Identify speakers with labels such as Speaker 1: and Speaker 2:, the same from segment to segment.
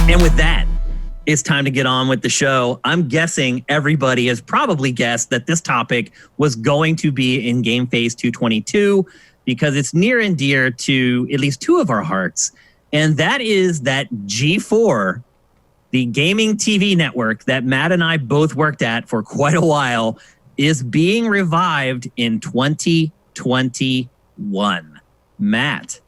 Speaker 1: And with that, it's time to get on with the show. I'm guessing everybody has probably guessed that this topic was going to be in GameFace 222 because it's near and dear to at least two of our hearts. And that is that G4, the gaming TV network that Matt and I both worked at for quite a while, is being revived in 2021. Matt,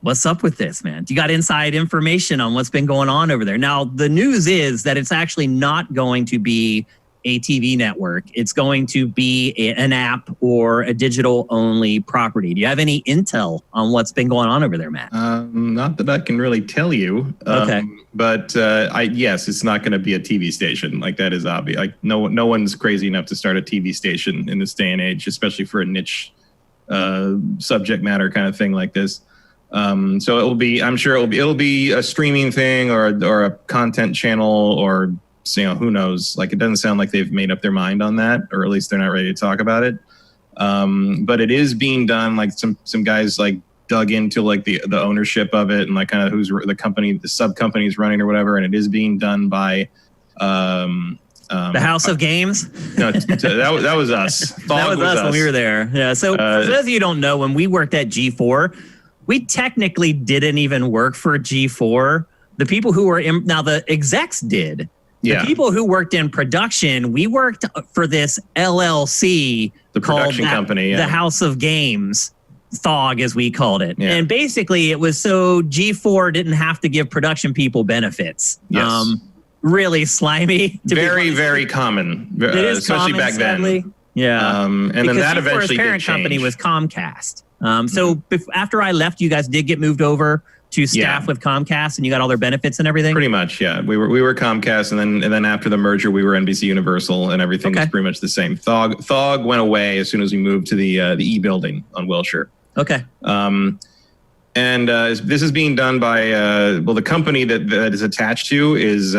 Speaker 1: what's up with this, man? You got inside information on what's been going on over there. Now, the news is that it's actually not going to be a TV network. It's going to be an app or a digital-only property. Do you have any intel on what's been going on over there, Matt?
Speaker 2: Not that I can really tell you.
Speaker 1: Okay.
Speaker 2: But yes, it's not going to be a TV station. Like, that is obvious. Like, no one's crazy enough to start a TV station in this day and age, especially for a niche subject matter kind of thing like this. So I'm sure it'll be a streaming thing or a content channel or, who knows? Like, it doesn't sound like they've made up their mind on that, or at least they're not ready to talk about it. But it is being done. Like, some guys like dug into like the ownership of it and like kind of who's the company, the sub company's running or whatever. And it is being done by
Speaker 1: the House of Games.
Speaker 2: No, that was us.
Speaker 1: That was us when we were there. Yeah. So for those of you who don't know, when we worked at G4, we technically didn't even work for G4. The people who were now the execs did. The people who worked in production, we worked for this LLC,
Speaker 2: the production company,
Speaker 1: the House of Games, THOG as we called it. Yeah. And basically it was so G4 didn't have to give production people benefits.
Speaker 2: Yes.
Speaker 1: Really slimy.
Speaker 2: Very common.
Speaker 1: It is especially
Speaker 2: common, back
Speaker 1: sadly.
Speaker 2: then.
Speaker 1: Yeah.
Speaker 2: And then that eventually did
Speaker 1: parent
Speaker 2: change.
Speaker 1: company was Comcast. So after I left, you guys did get moved over to staff with Comcast, and you got all their benefits and everything?
Speaker 2: Pretty much, yeah. We were Comcast, and then after the merger, we were NBC Universal, and everything was pretty much the same. THOG went away as soon as we moved to the E building on Wilshire.
Speaker 1: Okay.
Speaker 2: This is being done by the company that is attached to is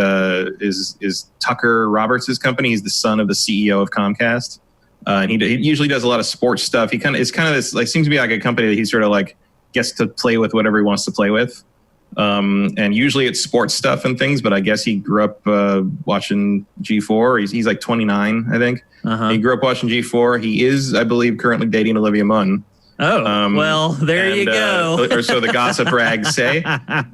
Speaker 2: Tucker Roberts' company. He's the son of the CEO of Comcast, and he usually does a lot of sports stuff. Seems to be like a company that he sort of like gets to play with whatever he wants to play with. And usually it's sports stuff and things, but I guess he grew up watching G4. He's like 29, I think. He grew up watching G4. He is, I believe, currently dating Olivia Munn.
Speaker 1: Oh, well, there you go.
Speaker 2: Or so the gossip rags say. I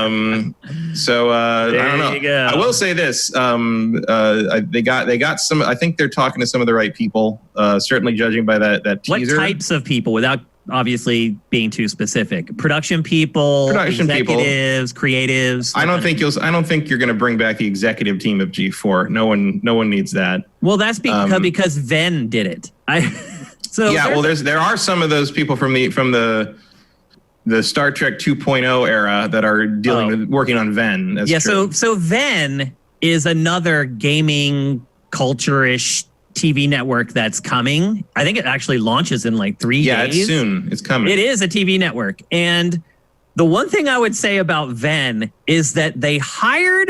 Speaker 2: don't know.
Speaker 1: You go.
Speaker 2: I will say this. They got some, I think they're talking to some of the right people, certainly judging by that teaser.
Speaker 1: What types of people, without obviously being too specific? Production people, executives, creatives.
Speaker 2: I don't think you're going to bring back the executive team of G4. No one needs that.
Speaker 1: Well, that's because Venn did it.
Speaker 2: There are some of those people from the Star Trek 2.0 era that are working on Venn. That's true.
Speaker 1: So Venn is another gaming culture-ish TV network that's coming. I think it actually launches in like 3 days.
Speaker 2: Yeah, it's soon. It's coming.
Speaker 1: It is a TV network. And the one thing I would say about Venn is that they hired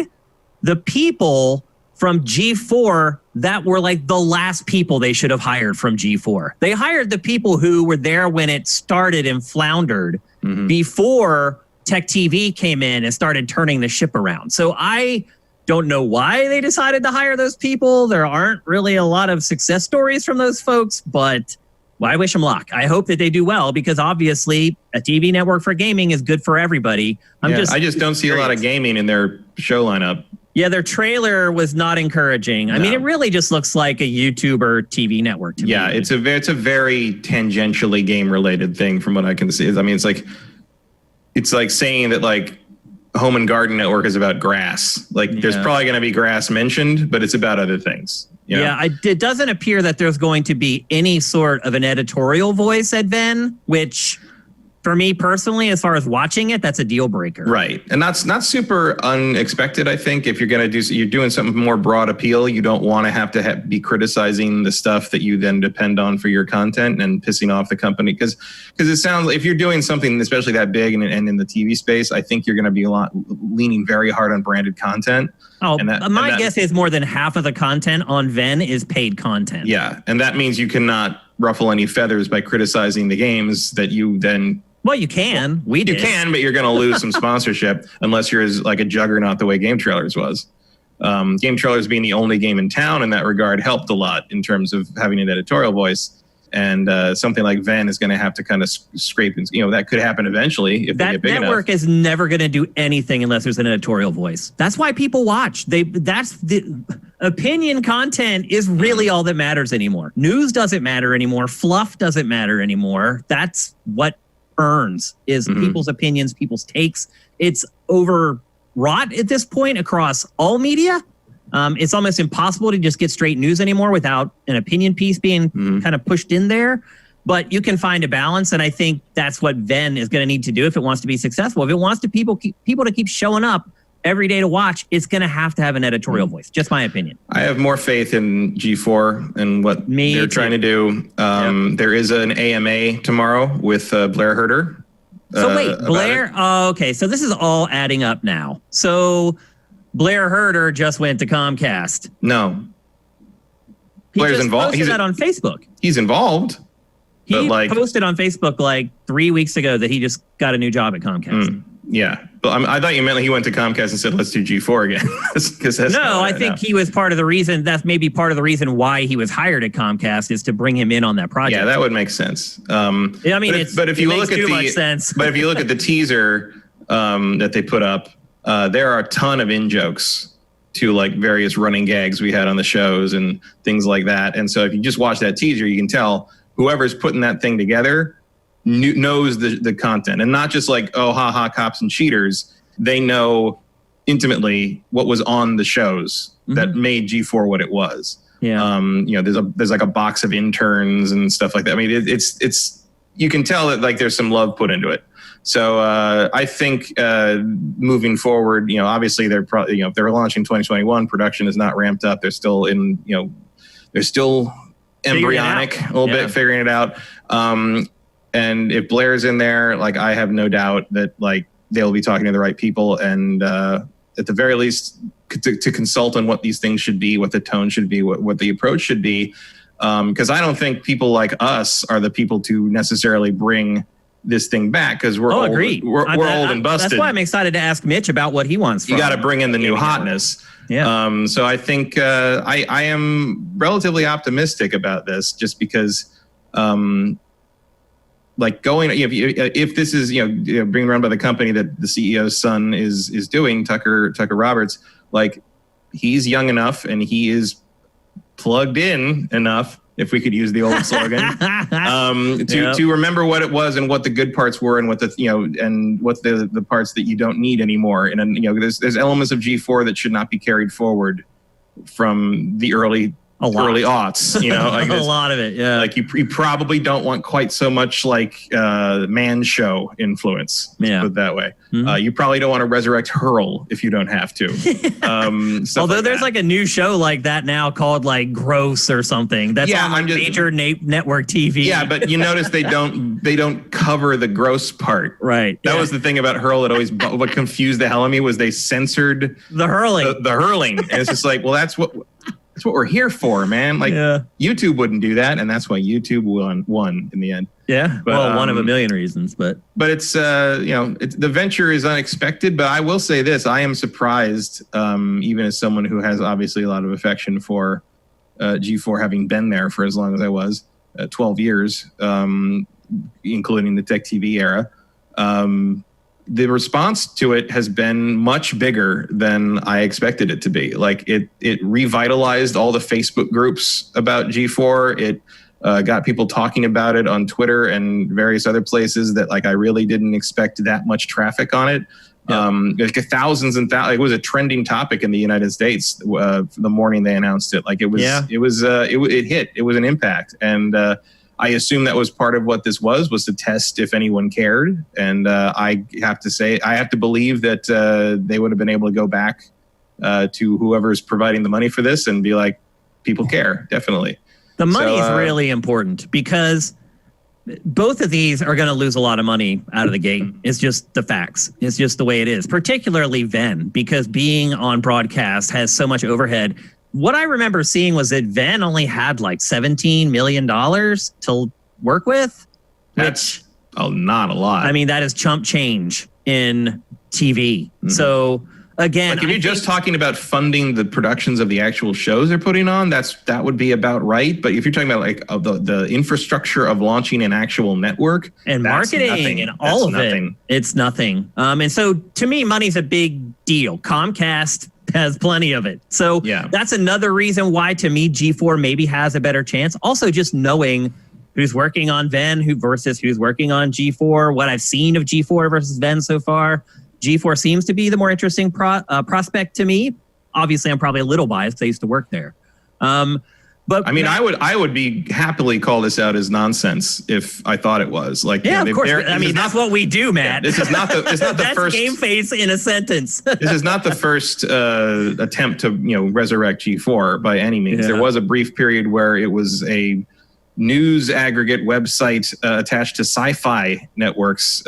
Speaker 1: the people from G4 that were like the last people they should have hired from G4. They hired the people who were there when it started and floundered before Tech TV came in and started turning the ship around. So I don't know why they decided to hire those people. There aren't really a lot of success stories from those folks, but I wish them luck. I hope that they do well because obviously a TV network for gaming is good for everybody. I
Speaker 2: just don't see a lot of gaming in their show lineup.
Speaker 1: Yeah, their trailer was not encouraging. I mean, it really just looks like a YouTuber TV network to me.
Speaker 2: Yeah, it's a very tangentially game-related thing from what I can see. I mean, it's like saying that like Home and Garden Network is about grass. Like there's probably going to be grass mentioned, but it's about other things. You know?
Speaker 1: Yeah, it doesn't appear that there's going to be any sort of an editorial voice at Venn, which for me personally, as far as watching it, that's a deal breaker.
Speaker 2: Right. And that's not super unexpected, I think. If you're going to you're doing something more broad appeal, you don't want to have to be criticizing the stuff that you then depend on for your content and pissing off the company. Because it sounds like if you're doing something especially that big and in the TV space, I think you're going to be leaning very hard on branded content.
Speaker 1: Oh, my guess is more than half of the content on Venn is paid content.
Speaker 2: Yeah. And that means you cannot ruffle any feathers by criticizing the games that you then
Speaker 1: Well, you can. We did.
Speaker 2: You can, but you're going to lose some sponsorship unless you're as like a juggernaut the way Game Trailers was. Game Trailers being the only game in town in that regard helped a lot in terms of having an editorial voice. And something like Venn is going to have to kind of scrape, and that could happen eventually if they get big enough. That
Speaker 1: network is never going to do anything unless there's an editorial voice. That's why people watch. That's the opinion content is really all that matters anymore. News doesn't matter anymore. Fluff doesn't matter anymore. That's what earns is people's opinions, people's takes. It's overwrought at this point across all media. It's almost impossible to just get straight news anymore without an opinion piece being kind of pushed in there. But you can find a balance, and I think that's what Venn is going to need to do if it wants to be successful. If it wants to people to keep showing up every day to watch, it's going to have an editorial voice. Just my opinion.
Speaker 2: I have more faith in G4 and what they're trying to do. There is an AMA tomorrow with Blair Herter.
Speaker 1: So wait, Blair? Oh, okay, so this is all adding up now. So Blair Herter just went to Comcast.
Speaker 2: No.
Speaker 1: Blair's involved. He posted that on Facebook.
Speaker 2: He's involved.
Speaker 1: He posted on Facebook like 3 weeks ago that he just got a new job at Comcast.
Speaker 2: Yeah. But I thought you meant like he went to Comcast and said, let's do G4 again.
Speaker 1: No, I think he was part of the reason. That's maybe part of the reason why he was hired at Comcast is to bring him in on that project.
Speaker 2: Yeah, that would make sense.
Speaker 1: I mean, if you look at
Speaker 2: the teaser that they put up, there are a ton of in-jokes to like various running gags we had on the shows and things like that. And so if you just watch that teaser, you can tell whoever's putting that thing together knows the content, and not just like, oh, haha, cops and cheaters. They know intimately what was on the shows that made G4 what it was.
Speaker 1: Yeah.
Speaker 2: There's like a box of interns and stuff like that. I mean, it's you can tell that like there's some love put into it. So I think moving forward, obviously they're probably, if they're launching 2021, production is not ramped up. They're still they're still embryonic a little bit, figuring it out. And if Blair's in there, like I have no doubt that like they'll be talking to the right people, and at the very least to consult on what these things should be, what the tone should be, what the approach should be. Because I don't think people like us are the people to necessarily bring this thing back, because we're old.
Speaker 1: Agreed.
Speaker 2: We're old and busted.
Speaker 1: That's why I'm excited to ask Mitch about what he wants.
Speaker 2: You got to bring in the new hotness.
Speaker 1: Yeah.
Speaker 2: So I think I am relatively optimistic about this, just because, like going if this is being run by the company that the CEO's son is doing, Tucker Roberts, like he's young enough and he is plugged in enough, if we could use the old slogan, to remember what it was and what the good parts were, and what and what the parts that you don't need anymore. And there's elements of G4 that should not be carried forward from the early aughts. Like
Speaker 1: a lot of it. Yeah.
Speaker 2: Like you probably don't want quite so much like man show influence.
Speaker 1: Yeah.
Speaker 2: Put it that way. You probably don't want to resurrect Hurl if you don't have to.
Speaker 1: Although there's like a new show like that now called like Gross or something. That's on major network TV.
Speaker 2: Yeah, but you notice they don't cover the gross part.
Speaker 1: Right.
Speaker 2: That was the thing about Hurl. It always what confused the hell out of me was they censored
Speaker 1: the hurling.
Speaker 2: The hurling, and it's just like, well, that's what we're here for, man. Like YouTube wouldn't do that, and that's why YouTube won in the end.
Speaker 1: Yeah, but, one of a million reasons, but
Speaker 2: it's the venture is unexpected. But I will say this: I am surprised, even as someone who has obviously a lot of affection for G4, having been there for as long as I was, 12 years, including the Tech TV era. The response to it has been much bigger than I expected it to be. Like it revitalized all the Facebook groups about G4. It got people talking about it on Twitter and various other places that like I really didn't expect that much traffic on it. Like thousands and thousands. It was a trending topic in the United States the morning they announced it. Like it hit. It was an impact, and I assume that was part of what this was to test if anyone cared. And I have to believe that they would have been able to go back to whoever's providing the money for this and be like, people care, definitely.
Speaker 1: The money is really important, because both of these are going to lose a lot of money out of the gate. It's just the facts. It's just the way it is, particularly Venn, because being on broadcast has so much overhead. What I remember seeing was that Venn only had like $17 million to work with.
Speaker 2: That's not a lot.
Speaker 1: I mean, that is chump change in TV. Mm-hmm. So again,
Speaker 2: like if you're just talking about funding the productions of the actual shows they're putting on, that would be about right. But if you're talking about like the infrastructure of launching an actual network
Speaker 1: and marketing and all of it, it's nothing. And so to me, money's a big deal. Comcast has plenty of it. So that's another reason why, to me, G4 maybe has a better chance. Also, just knowing who's working on Venn versus who's working on G4, what I've seen of G4 versus Venn so far, G4 seems to be the more interesting prospect to me. Obviously, I'm probably a little biased because I used to work there. But
Speaker 2: I mean, I would be happily call this out as nonsense if I thought it was. Like,
Speaker 1: yeah, of course. I mean, that's what we do, Matt.
Speaker 2: Yeah, this is not the
Speaker 1: that's
Speaker 2: first
Speaker 1: GameFace in a sentence.
Speaker 2: This is not the first attempt to resurrect G4 by any means. Yeah. There was a brief period where it was a news aggregate website attached to Sci-Fi Network's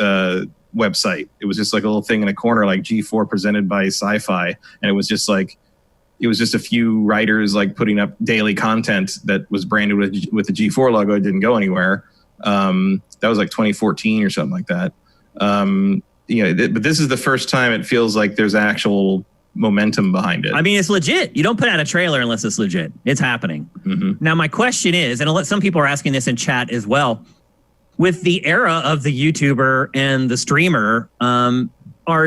Speaker 2: website. It was just like a little thing in a corner, like G4 presented by Sci-Fi, and it was just a few writers like putting up daily content that was branded with the G4 logo. It didn't go anywhere. That was like 2014 or something like that. But this is the first time it feels like there's actual momentum behind it.
Speaker 1: I mean, it's legit. You don't put out a trailer unless it's legit. It's happening. Mm-hmm. Now, my question is, and some people are asking this in chat as well, with the era of the YouTuber and the streamer, are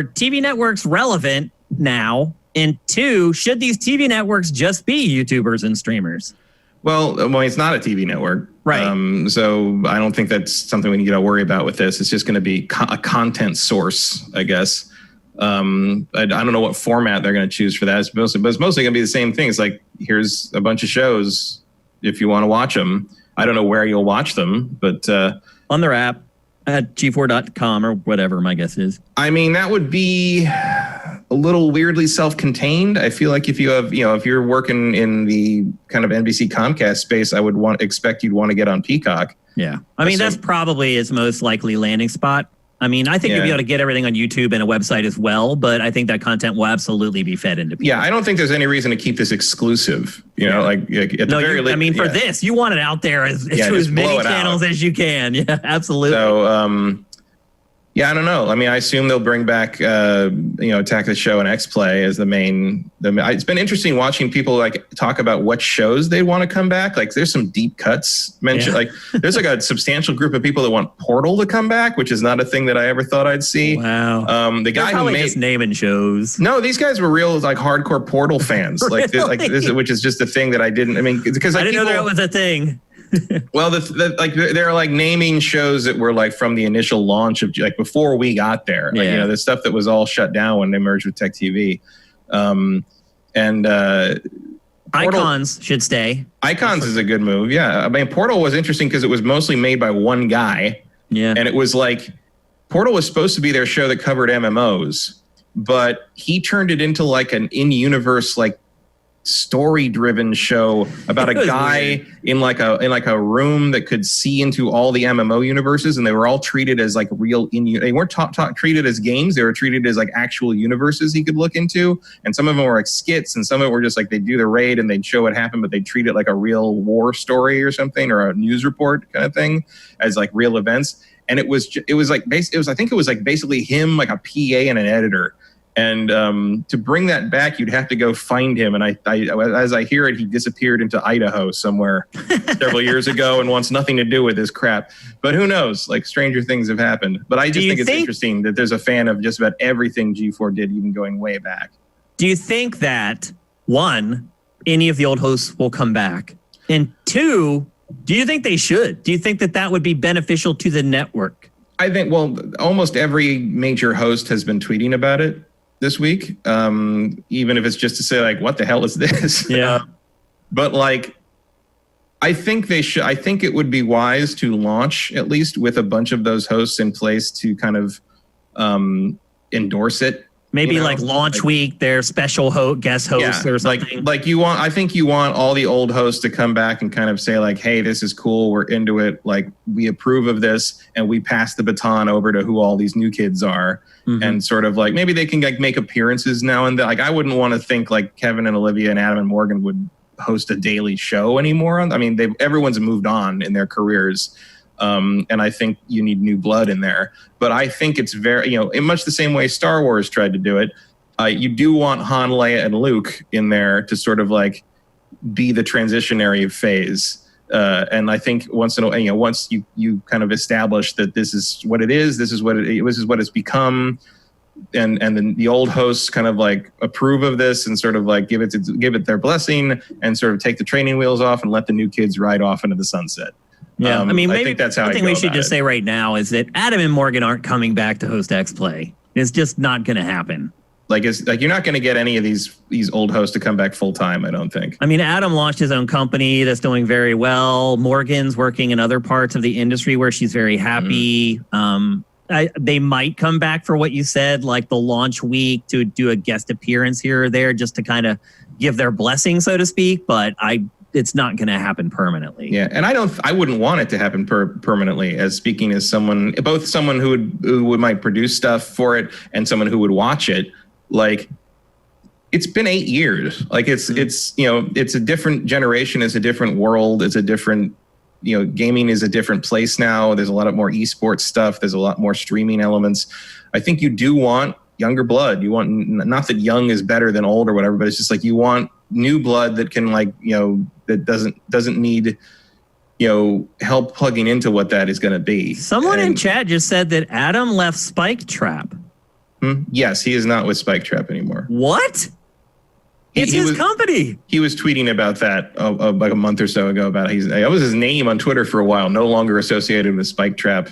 Speaker 1: TV networks relevant now? And two, should these TV networks just be YouTubers and streamers?
Speaker 2: Well, it's not a TV network.
Speaker 1: Right.
Speaker 2: So I don't think that's something we need to worry about with this. It's just going to be a content source, I guess. I don't know what format they're going to choose for that. It's mostly going to be the same thing. It's like, here's a bunch of shows if you want to watch them. I don't know where you'll watch them, but
Speaker 1: on their app at g4.com or whatever my guess is.
Speaker 2: I mean, that would be a little weirdly self-contained. I feel like if you have, if you're working in the kind of NBC Comcast space, I would expect you'd want to get on Peacock.
Speaker 1: Yeah. I mean, that's probably its most likely landing spot. I mean, I think you'll be able to get everything on YouTube and a website as well, but I think that content will absolutely be fed into people.
Speaker 2: Yeah, I don't think there's any reason to keep this exclusive. Like at the very least.
Speaker 1: I mean, for this, you want it out there to as many channels as you can. Yeah, absolutely.
Speaker 2: So, I don't know. I mean, I assume they'll bring back, Attack the Show and X-Play as the main. It's been interesting watching people like talk about what shows they want to come back. Like, there's some deep cuts mentioned. Yeah. Like, there's like a substantial group of people that want Portal to come back, which is not a thing that I ever thought I'd see.
Speaker 1: Wow.
Speaker 2: The guy who made
Speaker 1: just naming shows.
Speaker 2: No, these guys were real like hardcore Portal fans.
Speaker 1: Really?
Speaker 2: This, which is just a thing that I didn't. I mean, because
Speaker 1: I didn't know that was a thing.
Speaker 2: Well, they're like naming shows that were like from the initial launch of like before we got there.
Speaker 1: Yeah.
Speaker 2: Like, the stuff that was all shut down when they merged with Tech TV.
Speaker 1: Icons should stay.
Speaker 2: Icons is a good move. Yeah. I mean, Portal was interesting because it was mostly made by one guy.
Speaker 1: Yeah.
Speaker 2: And it was like Portal was supposed to be their show that covered MMOs, but he turned it into like an in-universe, like story-driven show about a guy in like a room that could see into all the MMO universes, and they were all treated as like real they weren't treated as games. They were treated as like actual universes he could look into, and some of them were like skits, and some of it were just like they'd do the raid and they'd show what happened, but they'd treat it like a real war story or something, or a news report kind of thing, as like real events. And it was basically him, like a PA and an editor. And to bring that back, you'd have to go find him. And I as I hear it, he disappeared into Idaho somewhere several years ago and wants nothing to do with this crap. But who knows? Like, stranger things have happened. But I just think it's interesting that there's a fan of just about everything G4 did, even going way back.
Speaker 1: Do you think that, one, any of the old hosts will come back? And two, do you think they should? Do you think that would be beneficial to the network?
Speaker 2: I think, almost every major host has been tweeting about it this week, even if it's just to say like, what the hell is this?
Speaker 1: Yeah.
Speaker 2: But like, I think they should. I think it would be wise to launch at least with a bunch of those hosts in place to kind of endorse it.
Speaker 1: Maybe like launch week, their special guest host or something.
Speaker 2: I think you want all the old hosts to come back and kind of say like, hey, this is cool. We're into it. Like, we approve of this, and we pass the baton over to who all these new kids are. Mm-hmm. And sort of like, maybe they can like make appearances now and then. Like, I wouldn't want to think like Kevin and Olivia and Adam and Morgan would host a daily show anymore. I mean, everyone's moved on in their careers. And I think you need new blood in there. But I think it's very, in much the same way Star Wars tried to do it, you do want Han, Leia, and Luke in there to sort of like be the transitionary phase. And I think once you kind of establish that this is what it is, this is what it's become, and then the old hosts kind of like approve of this and sort of like give it their blessing and sort of take the training wheels off and let the new kids ride off into the sunset.
Speaker 1: Yeah, I mean, maybe
Speaker 2: I think that's how
Speaker 1: one thing we should just say right now is that Adam and Morgan aren't coming back to host X Play. It's just not going to happen.
Speaker 2: Like you're not going to get any of these old hosts to come back full time, I don't think.
Speaker 1: I mean, Adam launched his own company that's doing very well. Morgan's working in other parts of the industry where she's very happy. They might come back for what you said, like the launch week, to do a guest appearance here or there, just to kind of give their blessing, so to speak. But it's not going to happen permanently.
Speaker 2: Yeah, and I wouldn't want it to happen permanently. As speaking as someone who might produce stuff for it and someone who would watch it. Like, it's been 8 years. Like it's a different generation. It's a different world. It's a different, gaming is a different place now. There's a lot of more esports stuff. There's a lot more streaming elements. I think you do want younger blood. You want, not that young is better than old or whatever, but it's just like you want new blood that can that doesn't need help plugging into what that is going to be.
Speaker 1: Someone in chat just said that Adam left Spike Trap.
Speaker 2: Yes, he is not with Spike Trap anymore.
Speaker 1: What? It's his company.
Speaker 2: He was tweeting about that like a month or so ago. That was his name on Twitter for a while. No longer associated with Spike Trap.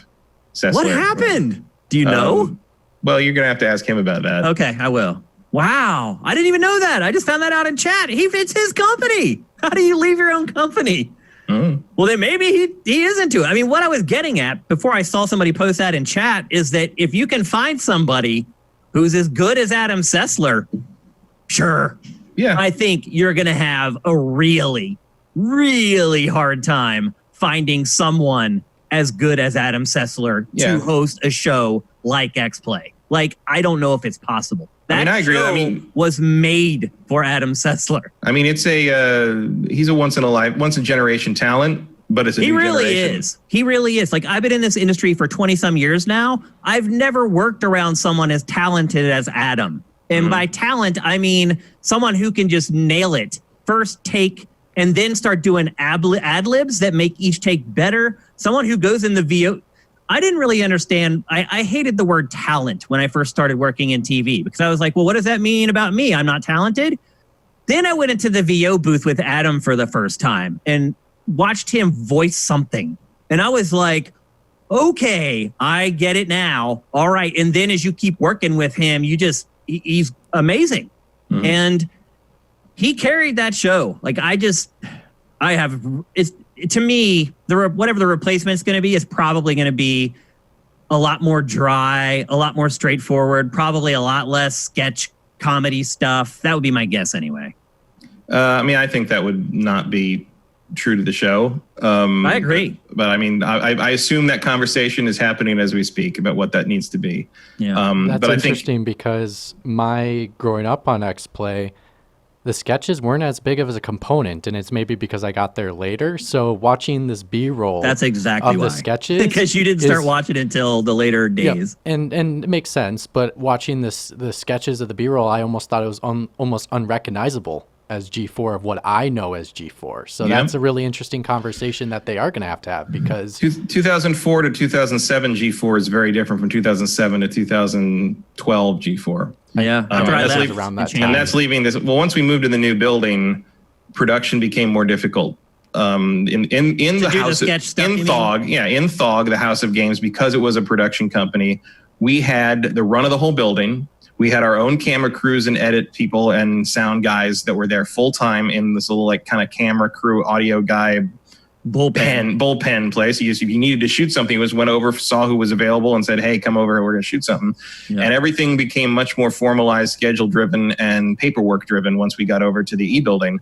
Speaker 2: Sessler.
Speaker 1: What happened? Do you know?
Speaker 2: Well, you're gonna have to ask him about that.
Speaker 1: Okay, I will. Wow, I didn't even know that. I just found that out in chat. It's his company. How do you leave your own company? Well, then maybe he is into it. I mean, what I was getting at before I saw somebody post that in chat is that if you can find somebody who's as good as Adam Sessler, sure.
Speaker 2: Yeah.
Speaker 1: I think you're going to have a really, really hard time finding someone as good as Adam Sessler to host a show like X Play. Like, I don't know if it's possible. That
Speaker 2: I agree.
Speaker 1: Show was made for Adam Sessler.
Speaker 2: I mean, he's a once in a generation talent, but it's a new generation.
Speaker 1: He really is. Like, I've been in this industry for 20 some years now. I've never worked around someone as talented as Adam. And by talent, I mean someone who can just nail it. First take and then start doing ad-libs that make each take better. Someone who goes in the VO. I didn't really understand. I hated the word talent when I first started working in TV because I was like, well, what does that mean about me? I'm not talented. Then I went into the VO booth with Adam for the first time and watched him voice something. And I was like, okay, I get it now. All right. And then as you keep working with him, he's amazing. And he carried that show. Like, to me, whatever the replacement's going to be is probably going to be a lot more dry, a lot more straightforward, probably a lot less sketch comedy stuff. That would be my guess anyway.
Speaker 2: I mean, I think that would not be true to the show.
Speaker 1: I agree.
Speaker 2: But I mean, I assume that conversation is happening as we speak about what that needs to be.
Speaker 1: Yeah.
Speaker 3: That's interesting because my growing up on X Play, the sketches weren't as big of as a component, and it's maybe because I got there later. So watching this B-roll
Speaker 1: that's exactly
Speaker 3: of
Speaker 1: why.
Speaker 3: The sketches
Speaker 1: because you didn't start watching until the later days.
Speaker 3: Yeah, and it makes sense. But watching the sketches of the B-roll, I almost thought it was almost unrecognizable as G4 of what I know as G4. So that's a really interesting conversation that they are going to have because
Speaker 2: 2004 to 2007 G4 is very different from 2007 to 2012 G4.
Speaker 1: Yeah,
Speaker 3: around that time.
Speaker 2: And that's leaving this. Well, once we moved to the new building, production became more difficult. In the house in Thog, the House of Games, because it was a production company, we had the run of the whole building. We had our own camera crews and edit people and sound guys that were there full time in this little like kind of camera crew, audio guy, bullpen place. If you needed to shoot something, went over, saw who was available and said, hey, come over, we're going to shoot something. Yeah. And everything became much more formalized, schedule driven and paperwork driven once we got over to the E-building.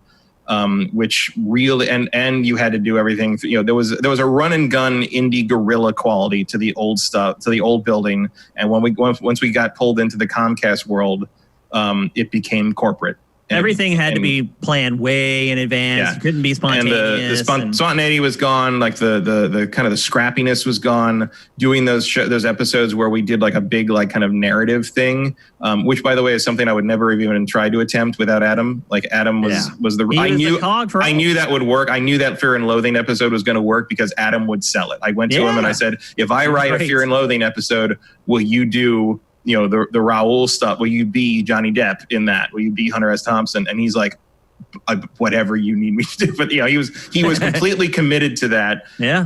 Speaker 2: Which really, and you had to do everything. There was a run and gun indie guerrilla quality to the old stuff, to the old building. And once we got pulled into the Comcast world, it became corporate.
Speaker 1: Everything had to be planned way in advance.
Speaker 2: Yeah.
Speaker 1: You couldn't be spontaneous.
Speaker 2: And the spontaneity was gone. Like the kind of the scrappiness was gone. Doing those episodes where we did like a big like kind of narrative thing, which by the way is something I would never have even tried to attempt without Adam. Like Adam was the I knew that would work. I knew that Fear and Loathing episode was going to work because Adam would sell it. I went to him and I said, if I write a Fear and Loathing episode, will you do the Raoul stuff? Will you be Johnny Depp in that? Will you be Hunter S. Thompson? And he's like, whatever you need me to do. But he was completely committed to that.
Speaker 1: Yeah.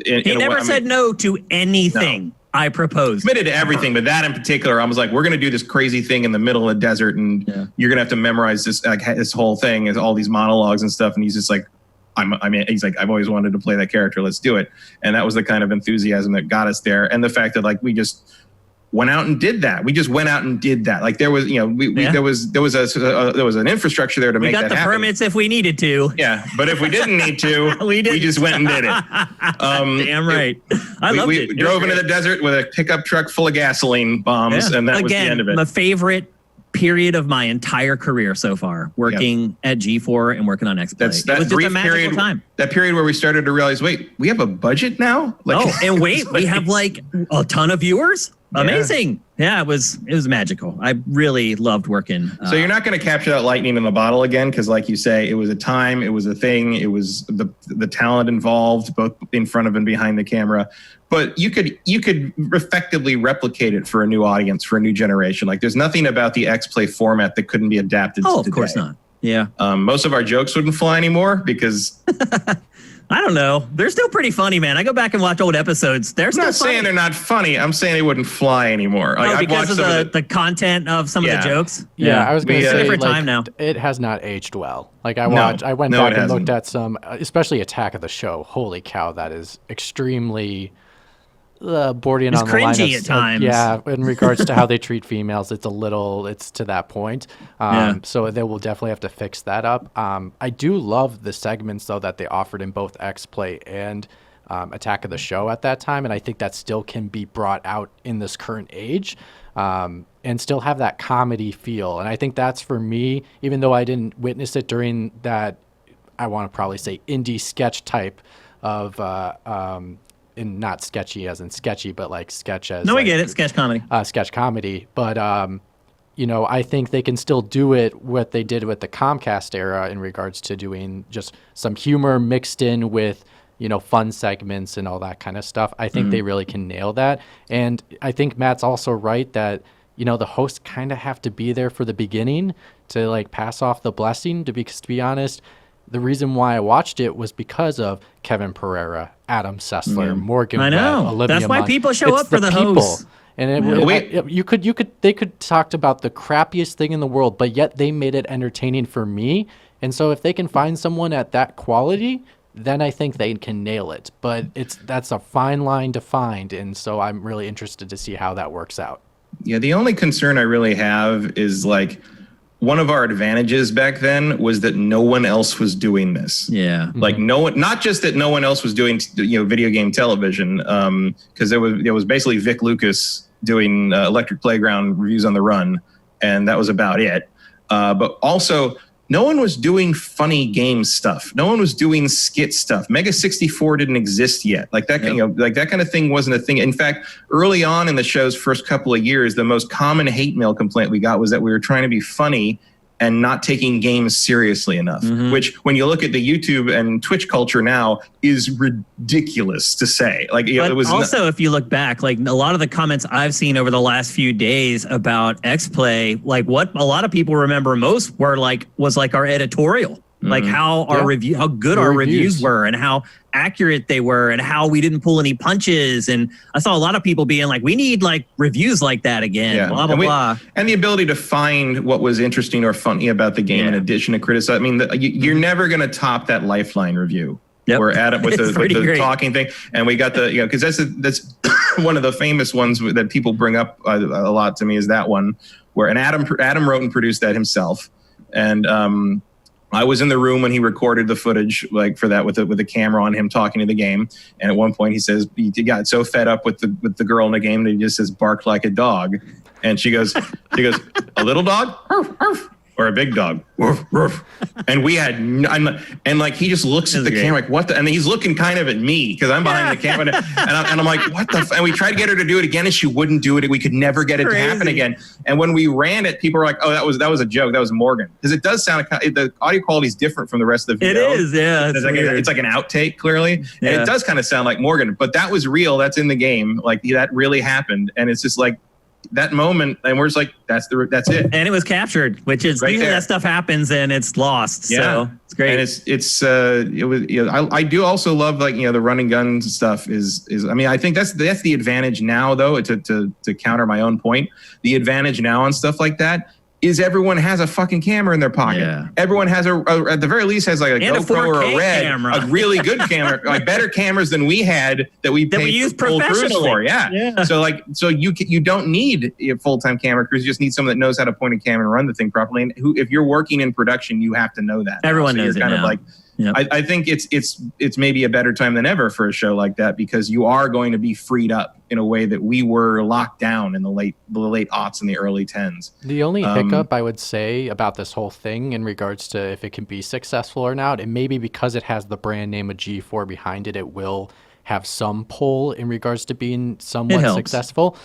Speaker 1: He never said no to anything I proposed.
Speaker 2: Committed to everything, but that in particular, I was like, we're going to do this crazy thing in the middle of the desert, and you're going to have to memorize this whole thing, all these monologues and stuff. And he's just like, he's like, I've always wanted to play that character. Let's do it. And that was the kind of enthusiasm that got us there. And the fact that like we just went out and did that. We just went out and did that. Like there was, there was an infrastructure there to make that happen. We got the
Speaker 1: permits if we needed to.
Speaker 2: Yeah, but if we didn't need to, we just went and did it.
Speaker 1: Damn right. I loved it.
Speaker 2: We drove into the desert with a pickup truck full of gasoline bombs, and that was the end of it.
Speaker 1: My favorite period of my entire career so far, working at G4 and working on X-Play.
Speaker 2: That was just a magical time. That period where we started to realize, wait, we have a budget now?
Speaker 1: And wait, we have like a ton of viewers? Amazing. Yeah, it was magical. I really loved working.
Speaker 2: So you're not going to capture that lightning in the bottle again, because like you say, it was a time, it was a thing, it was the talent involved, both in front of and behind the camera. But you could effectively replicate it for a new audience, for a new generation. Like there's nothing about the X-Play format that couldn't be adapted to today.
Speaker 1: Of course not. Yeah.
Speaker 2: Most of our jokes wouldn't fly anymore because
Speaker 1: I don't know. They're still pretty funny, man. I go back and watch old episodes. I'm not
Speaker 2: saying they're not funny. I'm saying they wouldn't fly anymore.
Speaker 1: Because of the content of some of the jokes.
Speaker 3: Yeah, I was going to say,
Speaker 1: different time now.
Speaker 3: It has not aged well. Like I went back and looked at some, especially Attack of the Show. Holy cow, that is extremely bordering on the line of
Speaker 1: cringy at times.
Speaker 3: In regards to how they treat females, it's to that point. So they will definitely have to fix that up. I do love the segments though that they offered in both X-Play and Attack of the Show at that time, and I think that still can be brought out in this current age, and still have that comedy feel. And I think that's for me, even though I didn't witness it during that, I want to probably say indie sketch type of and not sketchy as in sketchy, but like sketch as
Speaker 1: we get it, sketch comedy.
Speaker 3: Sketch comedy. But I think they can still do it what they did with the Comcast era in regards to doing just some humor mixed in with fun segments and all that kind of stuff. I think they really can nail that. And I think Matt's also right that the hosts kind of have to be there for the beginning to like pass off the blessing. To be honest, the reason why I watched it was because of Kevin Pereira, Adam Sessler, Morgan
Speaker 1: I know.
Speaker 3: Webb, Olivia
Speaker 1: That's why
Speaker 3: Munn.
Speaker 1: people show up for the hosts.
Speaker 3: And they could talk about the crappiest thing in the world, but yet they made it entertaining for me. And so if they can find someone at that quality, then I think they can nail it. But that's a fine line to find, and so I'm really interested to see how that works out.
Speaker 2: Yeah, the only concern I really have is like, one of our advantages back then was that no one else was doing this.
Speaker 1: Yeah.
Speaker 2: Like no one, not just that no one else was doing, video game television, because there was basically Vic Lucas doing Electric Playground reviews on the run, and that was about it. But also, no one was doing funny game stuff. No one was doing skit stuff. Mega 64 didn't exist yet. Like that, that kind of thing wasn't a thing. In fact, early on in the show's first couple of years, the most common hate mail complaint we got was that we were trying to be funny and not taking games seriously enough, which when you look at the YouTube and Twitch culture now is ridiculous to say. Like, it was
Speaker 1: also, if you look back, like a lot of the comments I've seen over the last few days about X-Play, like what a lot of people remember most was our editorial. Like how our how good our reviews were and how accurate they were and how we didn't pull any punches. And I saw a lot of people being like, we need like reviews like that again, blah, blah, blah.
Speaker 2: And the ability to find what was interesting or funny about the game in addition to criticize. I mean, you're never going to top that Lifeline review. Yep. Where Adam with the talking thing. And we got the, because that's one of the famous ones that people bring up a lot to me is that one where, and Adam wrote and produced that himself. And, I was in the room when he recorded the footage, like for that, with the camera on him talking to the game. And at one point, he says he got so fed up with the girl in the game that he just says "bark like a dog," and she goes, "A little dog?" or a big dog. Woof, woof. And we had, and like he just looks at the camera like, what the, and he's looking kind of at me because I'm behind the camera, and I'm like, what the, and we tried to get her to do it again, and she wouldn't do it. We could never get it to happen again. And when we ran it, people were like, oh, that was a joke. That was Morgan. Because it does sound, the audio quality is different from the rest of the video.
Speaker 1: It is, yeah.
Speaker 2: It's like an outtake, clearly. And it does kind of sound like Morgan, but that was real. That's in the game. Like that really happened. And it's just like, that moment, and we're just like, that's it.
Speaker 1: And it was captured, which is right usually there. That stuff happens and it's lost. Yeah. So it's great.
Speaker 2: And it was, you know, I do also love, like, you know, the running gun stuff is I mean, I think that's the advantage now, though, to counter my own point. The advantage now on stuff like that is everyone has a fucking camera in their pocket. Yeah. Everyone has at the very least has like a GoPro or a Red, camera. A really good camera, like better cameras than we had that we paid full crews for. Yeah. So you don't need a full-time camera crews. You just need someone that knows how to point a camera and run the thing properly. And if you're working in production, you have to know that.
Speaker 1: Everyone knows it now.
Speaker 2: Yep. I think it's maybe a better time than ever for a show like that, because you are going to be freed up in a way that we were locked down in the late aughts and the early 10s.
Speaker 3: The only hiccup I would say about this whole thing in regards to if it can be successful or not, and maybe because it has the brand name of G4 behind it, it will have some pull in regards to being somewhat successful,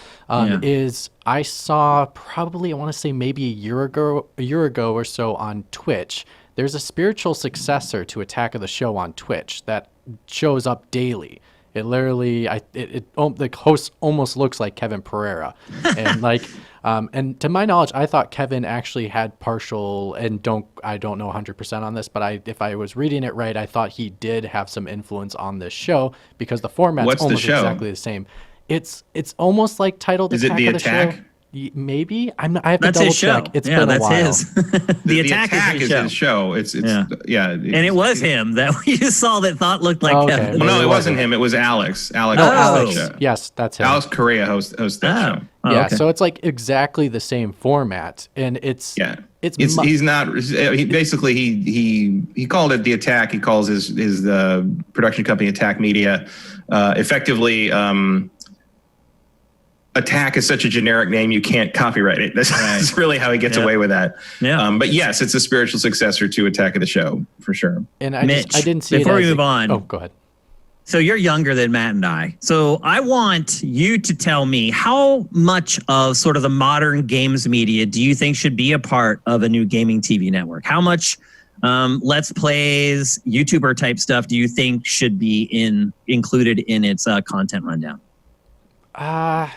Speaker 3: is I saw probably, I want to say maybe a year ago or so on Twitch, there's a spiritual successor to Attack of the Show on Twitch that shows up daily. It literally, the host almost looks like Kevin Pereira, and like, and to my knowledge, I thought Kevin actually had partial, and I don't know 100% on this, but if I was reading it right, I thought he did have some influence on this show because the format's almost exactly the same. It's almost like titled
Speaker 2: Attack of the Show.
Speaker 3: Maybe I have to double check. It's been a while.
Speaker 1: His. the Attack is his show.
Speaker 2: It's
Speaker 1: and it was him that we just saw that thought looked like Kevin.
Speaker 2: Well, no, it wasn't him. It was Alex.
Speaker 3: Alex. Yes, that's him.
Speaker 2: Alex Correa hosts that show.
Speaker 3: Yeah, so it's like exactly the same format, and it's
Speaker 2: he's not. He basically he called it the Attack. He calls his production company Attack Media. Effectively. Attack is such a generic name, you can't copyright it. That's really how he gets away with that. Yeah. But yes, it's a spiritual successor to Attack of the Show, for sure.
Speaker 3: And I didn't see
Speaker 1: before we move on.
Speaker 3: Oh, go ahead.
Speaker 1: So you're younger than Matt and I. So I want you to tell me how much of sort of the modern games media do you think should be a part of a new gaming TV network? How much Let's Plays, YouTuber type stuff do you think should be included in its content rundown?
Speaker 3: I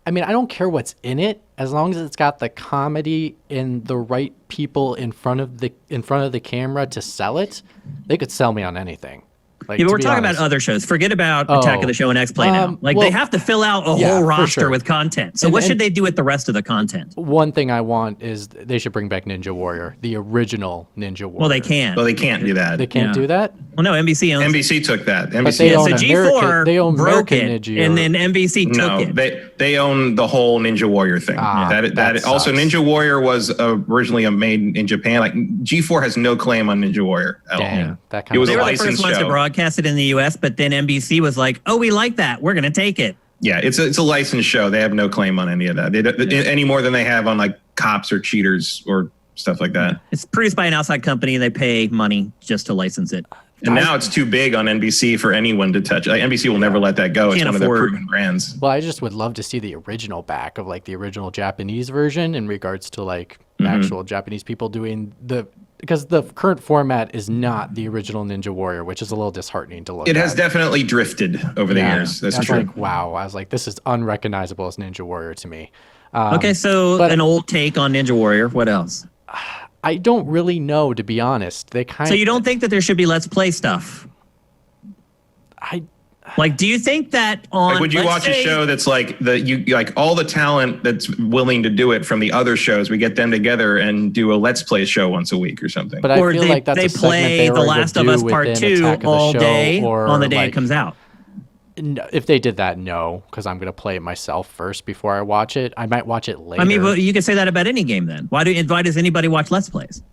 Speaker 3: don't care what's in it, as long as it's got the comedy and the right people in front of the camera to sell it. They could sell me on anything. Like,
Speaker 1: but we're talking about other shows. Forget about Attack of the Show and X-Play now. They have to fill out a whole roster with content. So what should they do with the rest of the content?
Speaker 3: One thing I want is they should bring back Ninja Warrior, the original Ninja Warrior.
Speaker 1: Well, they can't.
Speaker 2: Well, they can't do that.
Speaker 3: They can't do that?
Speaker 1: Well, no, NBC owns
Speaker 2: NBC took that.
Speaker 3: NBC
Speaker 1: so G4
Speaker 3: they own
Speaker 1: broke it,
Speaker 3: Ninja
Speaker 1: and then NBC took it.
Speaker 2: They own the whole Ninja Warrior thing. That also, Ninja Warrior was originally made in Japan. Like G4 has no claim on Ninja Warrior at all.
Speaker 3: It
Speaker 1: was a licensed show. They were the first ones to broadcast it in the U.S., but then NBC was like, "Oh, we like that. We're going to take it."
Speaker 2: Yeah, it's a licensed show. They have no claim on any of that. Any more than they have on like Cops or Cheaters or stuff like that.
Speaker 1: It's produced by an outside company. They pay money just to license it.
Speaker 2: And now it's too big on NBC for anyone to touch. Like, NBC will never let that go. It's one of their proven brands.
Speaker 3: Well, I just would love to see the original back of like the original Japanese version in regards to like actual Japanese people doing because the current format is not the original Ninja Warrior, which is a little disheartening to look at.
Speaker 2: It has definitely drifted over the years. That's true.
Speaker 3: Like, wow. I was like, this is unrecognizable as Ninja Warrior to me.
Speaker 1: Okay, so an old take on Ninja Warrior. What else?
Speaker 3: I don't really know, to be honest.
Speaker 1: So you don't think that there should be Let's Play stuff? Do you think that on?
Speaker 2: Like, would you watch a show that's like all the talent that's willing to do it from the other shows? We get them together and do a Let's Play show once a week or something.
Speaker 3: But I feel like that's a segment they
Speaker 1: The Last of Us Part 2 all day on the day it comes out.
Speaker 3: If they did that, no, because I'm going to play it myself first before I watch it. I might watch it later.
Speaker 1: I mean, but you could say that about any game then. Why does anybody watch Let's Plays?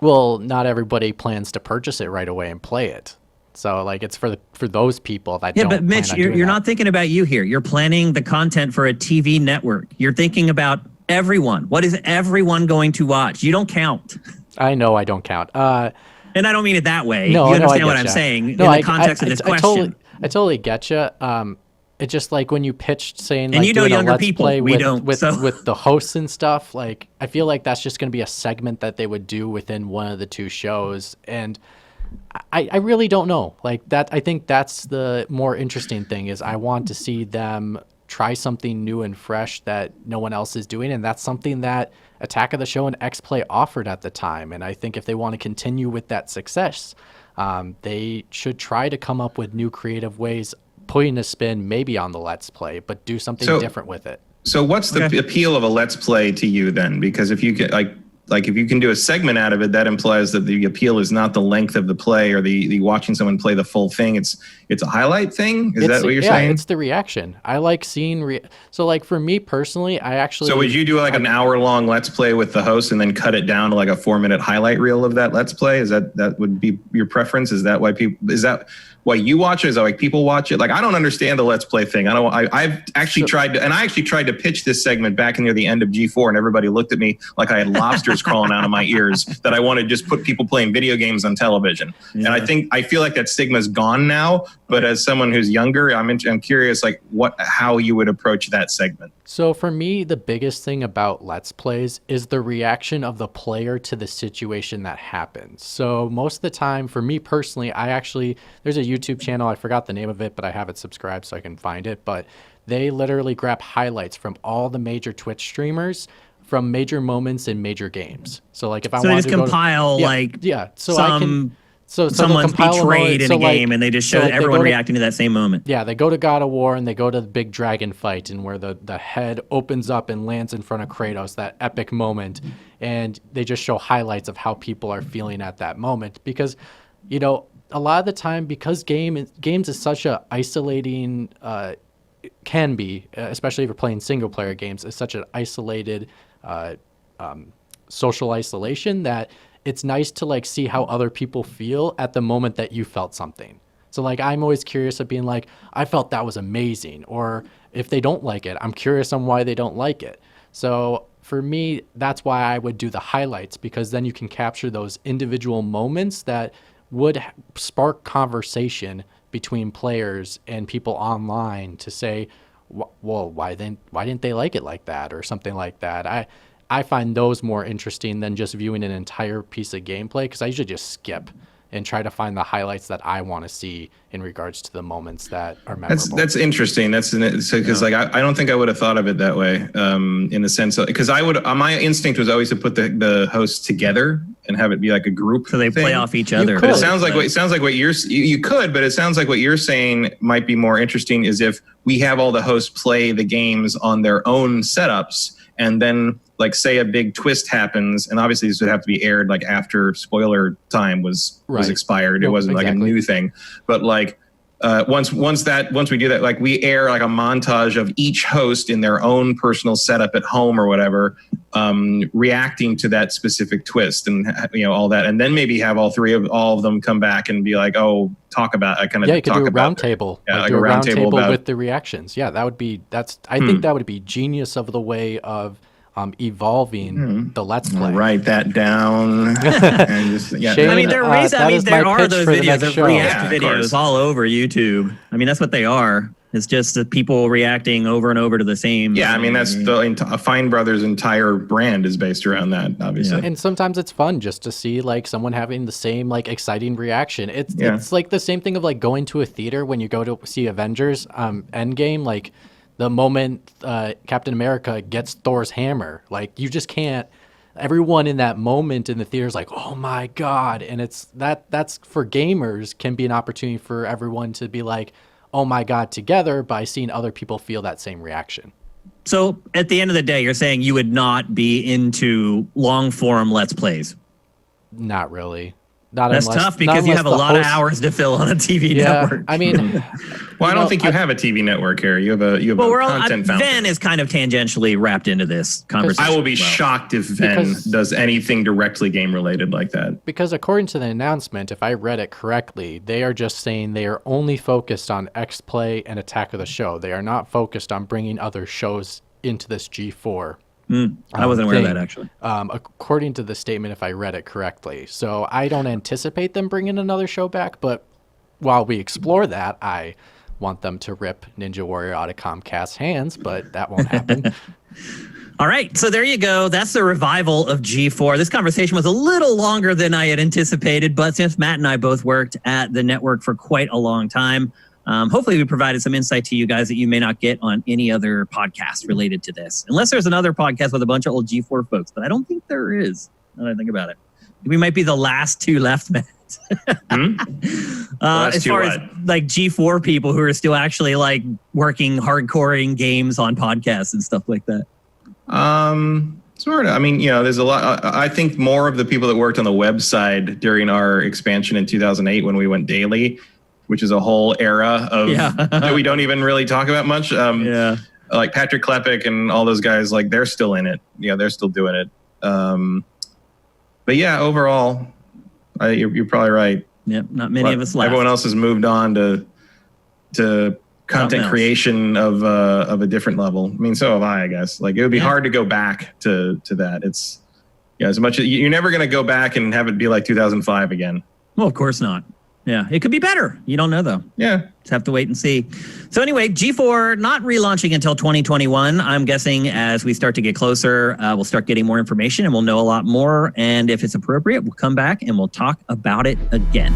Speaker 3: Well, not everybody plans to purchase it right away and play it. So, like, it's for those people that don't. Yeah, but Mitch,
Speaker 1: you're not thinking about you here. You're planning the content for a TV network. You're thinking about Everyone. What is everyone going to watch? You don't count.
Speaker 3: I know I don't count.
Speaker 1: And I don't mean it that way.
Speaker 3: No,
Speaker 1: you understand
Speaker 3: no, I
Speaker 1: what I'm
Speaker 3: getcha.
Speaker 1: saying
Speaker 3: No,
Speaker 1: in the context of this question.
Speaker 3: I totally get you. It's just like when you pitched saying
Speaker 1: And
Speaker 3: like
Speaker 1: you know
Speaker 3: doing
Speaker 1: younger
Speaker 3: a let's
Speaker 1: people,
Speaker 3: play
Speaker 1: we
Speaker 3: with,
Speaker 1: don't,
Speaker 3: with,
Speaker 1: so.
Speaker 3: with the hosts and stuff, like I feel like that's just going to be a segment that they would do within one of the two shows. And I really don't know. Like that, I think that's the more interesting thing is I want to see them try something new and fresh that no one else is doing. And that's something that Attack of the Show and X-Play offered at the time. And I think if they want to continue with that success, they should try to come up with new creative ways, putting a spin maybe on the Let's Play, but do something different with it.
Speaker 2: So what's the appeal of a Let's Play to you then? Because if you get like if you can do a segment out of it, that implies that the appeal is not the length of the play or the watching someone play the full thing. It's a highlight thing. Is that what you're saying?
Speaker 3: Yeah, it's the reaction. I like seeing so like for me personally, I actually.
Speaker 2: So would you do like an hour-long Let's Play with the host and then cut it down to like a 4-minute highlight reel of that Let's Play? Is that would be your preference? Is that why you watch it? Is that why people watch it? Like, I don't understand the Let's Play thing. I've actually tried to pitch this segment back near the end of G4, and everybody looked at me like I had lobsters crawling out of my ears, that I want to just put people playing video games on television. Yeah. And I feel like that stigma's gone now. But as someone who's younger, I'm curious, like how you would approach that segment.
Speaker 3: So for me, the biggest thing about Let's Plays is the reaction of the player to the situation that happens. So most of the time, for me personally, there's a YouTube channel, I forgot the name of it, but I have it subscribed so I can find it. But they literally grab highlights from all the major Twitch streamers from major moments in major games. So like if I want to
Speaker 1: compile So someone's betrayed in a game, and they just show everyone reacting to that same moment.
Speaker 3: Yeah, they go to God of War, and they go to the big dragon fight, and where the head opens up and lands in front of Kratos, that epic moment, and they just show highlights of how people are feeling at that moment. Because, a lot of the time, because games is such a isolating, can be, especially if you're playing single-player games, is such an isolated social isolation that it's nice to like see how other people feel at the moment that you felt something. So like I'm always curious of being like, I felt that was amazing. Or if they don't like it, I'm curious on why they don't like it. So for me, that's why I would do the highlights, because then you can capture those individual moments that would spark conversation between players and people online to say, well, why didn't they like it like that, or something like that. I find those more interesting than just viewing an entire piece of gameplay, because I usually just skip and try to find the highlights that I want to see in regards to the moments that are memorable.
Speaker 2: That's interesting. Because like I don't think I would have thought of it that way, in the sense of, because my instinct was always to put the hosts together and have it be like a group,
Speaker 1: so they play off each other.
Speaker 2: But it sounds like you could, but it sounds like what you're saying might be more interesting is if we have all the hosts play the games on their own setups, and then like say a big twist happens, and obviously this would have to be aired like after spoiler time was expired. It wasn't like a new thing, but like once we do that, like we air like a montage of each host in their own personal setup at home or whatever, reacting to that specific twist, and all that, and then maybe have all of them come back and be like, oh, talk about. You could do a
Speaker 3: roundtable.
Speaker 2: Yeah, like a roundtable
Speaker 3: with the reactions. Yeah, I think that would be genius of the way of evolving the Let's Play.
Speaker 2: Write that down. And just,
Speaker 3: Shane,
Speaker 1: I mean, there are those videos of react videos
Speaker 2: of
Speaker 1: all over YouTube. I mean, that's what they are. It's just the people reacting over and over to the same.
Speaker 2: Yeah, I mean, that's Fine Brothers' entire brand is based around that, obviously.
Speaker 3: Yeah. And sometimes it's fun just to see like someone having the same like exciting reaction. It's like the same thing of like going to a theater when you go to see Avengers Endgame, like the moment Captain America gets Thor's hammer, like you just can't. Everyone in that moment in the theater is like, oh my God. And that's for gamers can be an opportunity for everyone to be like, oh my God, together by seeing other people feel that same reaction.
Speaker 1: So at the end of the day, you're saying you would not be into long form Let's Plays?
Speaker 3: Not really.
Speaker 1: That's tough because you have a lot of hours to fill on a TV network.
Speaker 3: I mean,
Speaker 2: well, I don't think you have a TV network here. You have a content fountain.
Speaker 1: Venn is kind of tangentially wrapped into this conversation.
Speaker 2: I will be shocked if Venn does anything directly game related like that.
Speaker 3: Because according to the announcement, if I read it correctly, they are just saying they are only focused on X-Play and Attack of the Show. They are not focused on bringing other shows into this G4
Speaker 1: I wasn't aware of that, actually.
Speaker 3: According to the statement, if I read it correctly. So I don't anticipate them bringing another show back, but while we explore that, I want them to rip Ninja Warrior out of Comcast's hands, but that won't happen.
Speaker 1: All right, so there you go. That's the revival of G4. This conversation was a little longer than I had anticipated, but since Matt and I both worked at the network for quite a long time, hopefully we provided some insight to you guys that you may not get on any other podcast related to this. Unless there's another podcast with a bunch of old G4 folks, but I don't think there is, now that I think about it. We might be the last two left, Matt. As far as like G4 people who are still actually like working hardcore in games on podcasts and stuff like that.
Speaker 2: Sort of. I mean, there's a lot. I think more of the people that worked on the website during our expansion in 2008 when we went daily, which is a whole era of that we don't even really talk about much. Like Patrick Klepek and all those guys, like they're still in it. They're still doing it. But yeah, overall, you're probably right.
Speaker 1: Yep, not many of us left.
Speaker 2: Everyone else has moved on to content creation of a different level. I mean, so have I guess. Like it would be hard to go back to that. It's as much as you're never going to go back and have it be like 2005 again.
Speaker 1: Well, of course not. Yeah, it could be better. You don't know though.
Speaker 2: Yeah,
Speaker 1: just have to wait and see. So anyway, G4 not relaunching until 2021. I'm guessing as we start to get closer, we'll start getting more information and we'll know a lot more. And if it's appropriate, we'll come back and we'll talk about it again.